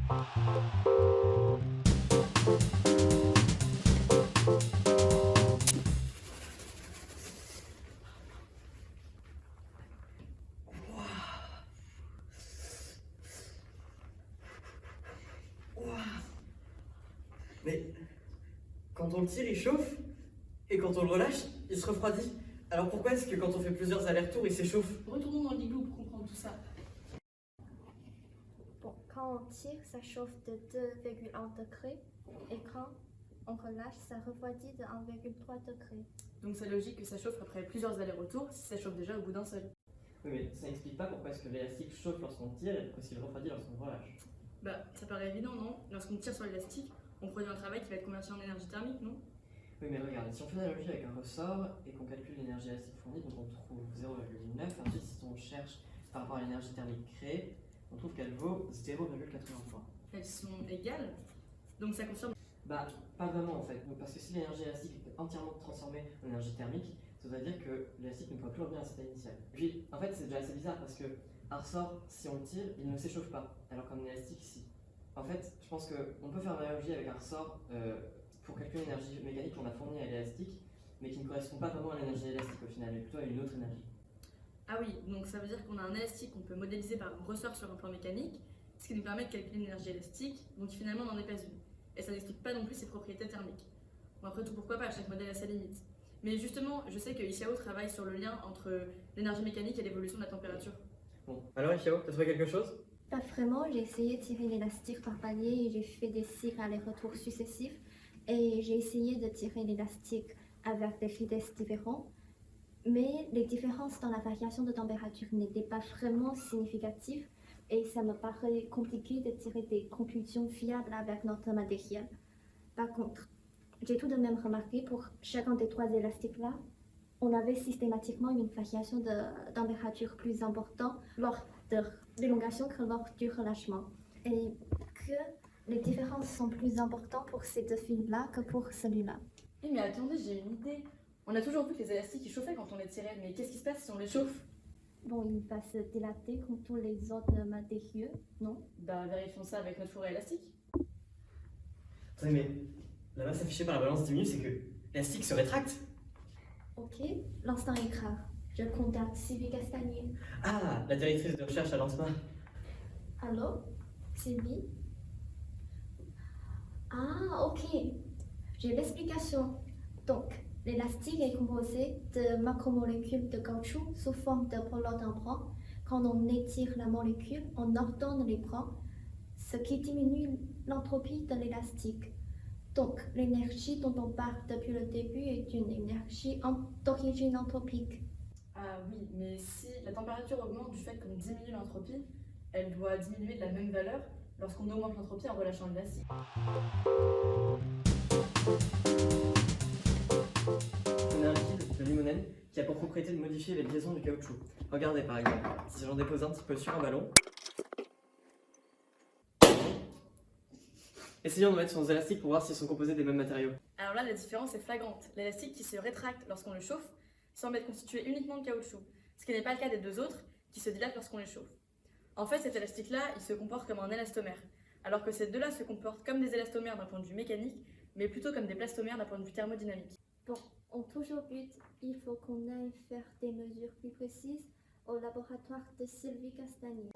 Mais quand on le tire, il chauffe, et quand on le relâche, il se refroidit. Alors pourquoi est-ce que quand on fait plusieurs allers-retours, il s'échauffe? Retournons dans l'igloo pour comprendre tout ça. Bon, quand on tire, ça chauffe de 2,1 degrés et quand on relâche, ça refroidit de 1,3 degrés. Donc c'est logique que ça chauffe après plusieurs allers-retours si ça chauffe déjà au bout d'un seul. Oui, mais ça n'explique pas pourquoi est-ce que l'élastique chauffe lorsqu'on tire et pourquoi est-ce qu'il refroidit lorsqu'on relâche. Bah, ça paraît évident, non? Lorsqu'on tire sur l'élastique, on produit un travail qui va être converti en énergie thermique, non? Oui, mais regarde, si on fait une analogie avec un ressort et qu'on calcule l'énergie élastique fournie, donc on trouve 0,9, ensuite si on cherche par rapport à l'énergie thermique créée, on trouve qu'elle vaut 0,83. Elles sont égales, donc ça confirme. Bah, pas vraiment en fait, donc, parce que si l'énergie élastique est entièrement transformée en énergie thermique, ça veut dire que l'élastique ne pourra plus revenir à cet état initial. Puis, en fait, c'est déjà assez bizarre parce que un ressort, si on le tire, il ne s'échauffe pas, alors qu'un élastique, si. En fait, je pense qu'on peut faire une analogie avec un ressort pour calculer l'énergie mécanique qu'on a fournie à l'élastique, mais qui ne correspond pas vraiment à l'énergie élastique au final, mais plutôt à une autre énergie. Ah oui, donc ça veut dire qu'on a un élastique qu'on peut modéliser par un ressort sur un plan mécanique, ce qui nous permet de calculer l'énergie élastique, donc finalement n'en est pas une. Et ça n'explique pas non plus ses propriétés thermiques. Bon, après tout, pourquoi pas, chaque modèle a sa limite. Mais justement, je sais que Isao travaille sur le lien entre l'énergie mécanique et l'évolution de la température. Bon, alors Isao, t'as trouvé quelque chose? Pas vraiment, j'ai essayé de tirer l'élastique par palier et j'ai fait des cycles allers-retours successifs et j'ai essayé de tirer l'élastique avec des vitesses différentes, mais les différences dans la variation de température n'étaient pas vraiment significatives et ça me paraît compliqué de tirer des conclusions fiables avec notre matériel. Par contre, j'ai tout de même remarqué pour chacun des trois élastiques-là, on avait systématiquement une variation de température plus importante lors de l'élongation que lors du relâchement. Et que les différences sont plus importantes pour ces deux fils-là que pour celui-là. Eh mais attendez, j'ai une idée. On a toujours vu que les élastiques ils chauffaient quand on les tirait, mais qu'est-ce qui se passe si on les chauffe? Bon, il va se dilater comme tous les autres matériaux, non? Bah vérifions ça avec notre four à élastique. Attendez, mais la masse affichée par la balance diminue, c'est que l'élastique se rétracte. Ok, l'instant est grave. Je contacte Sylvie Castagnier. Ah, la directrice de recherche à l'ANSMA. Allô? Sylvie? Ah, ok. J'ai l'explication. Donc, l'élastique est composé de macromolécules de caoutchouc sous forme de pôles d'un bras. Quand on étire la molécule, on ordonne les bras, ce qui diminue l'entropie de l'élastique. Donc, l'énergie dont on parle depuis le début est une énergie d'origine entropique. Ah oui, mais si la température augmente du fait qu'on diminue l'entropie, elle doit diminuer de la même valeur lorsqu'on augmente l'entropie en relâchant l'élastique. On a un liquide, le limonène, qui a pour propriété de modifier les liaisons du caoutchouc. Regardez par exemple, si j'en dépose un petit peu sur un ballon, essayons de mettre sur nos élastiques pour voir s'ils sont composés des mêmes matériaux. Alors là, la différence est flagrante. L'élastique qui se rétracte lorsqu'on le chauffe semble être constitué uniquement de caoutchouc, ce qui n'est pas le cas des deux autres qui se dilatent lorsqu'on les chauffe. En fait, cet élastique-là, il se comporte comme un élastomère, alors que ces deux-là se comportent comme des élastomères d'un point de vue mécanique, mais plutôt comme des plastomères d'un point de vue thermodynamique. Bon, en toujours but, il faut qu'on aille faire des mesures plus précises au laboratoire de Sylvie Castagnier.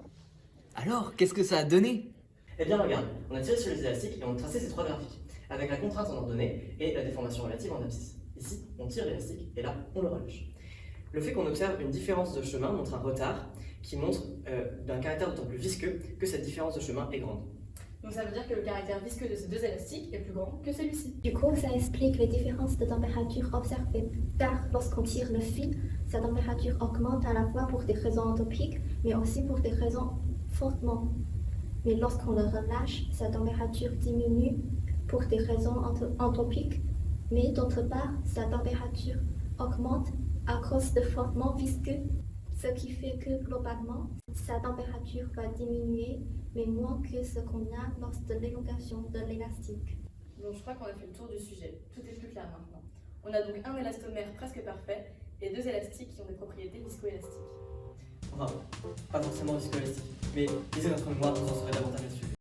Alors, qu'est-ce que ça a donné? Eh bien regarde, on a tiré sur les élastiques et on a tracé ces trois graphiques, avec la contrainte en ordonnée et la déformation relative en abscisse. Ici, on tire l'élastique et là, on le relâche. Le fait qu'on observe une différence de chemin montre un retard qui montre d'un caractère d'autant plus visqueux que cette différence de chemin est grande. Donc ça veut dire que le caractère visqueux de ces deux élastiques est plus grand que celui-ci. Du coup, ça explique les différences de température observées, car lorsqu'on tire le fil, sa température augmente à la fois pour des raisons entropiques, mais aussi pour des raisons fortement. Mais lorsqu'on le relâche, sa température diminue pour des raisons entropiques, mais d'autre part, sa température augmente à cause de frottements visqueux, ce qui fait que globalement, sa température va diminuer, mais moins que ce qu'on a lors de l'élongation de l'élastique. Donc je crois qu'on a fait le tour du sujet. Tout est plus clair maintenant. On a donc un élastomère presque parfait et deux élastiques qui ont des propriétés viscoélastiques. Enfin, pas forcément viscoélastique, mais lisez notre mémoire, vous en saurez davantage là-dessus.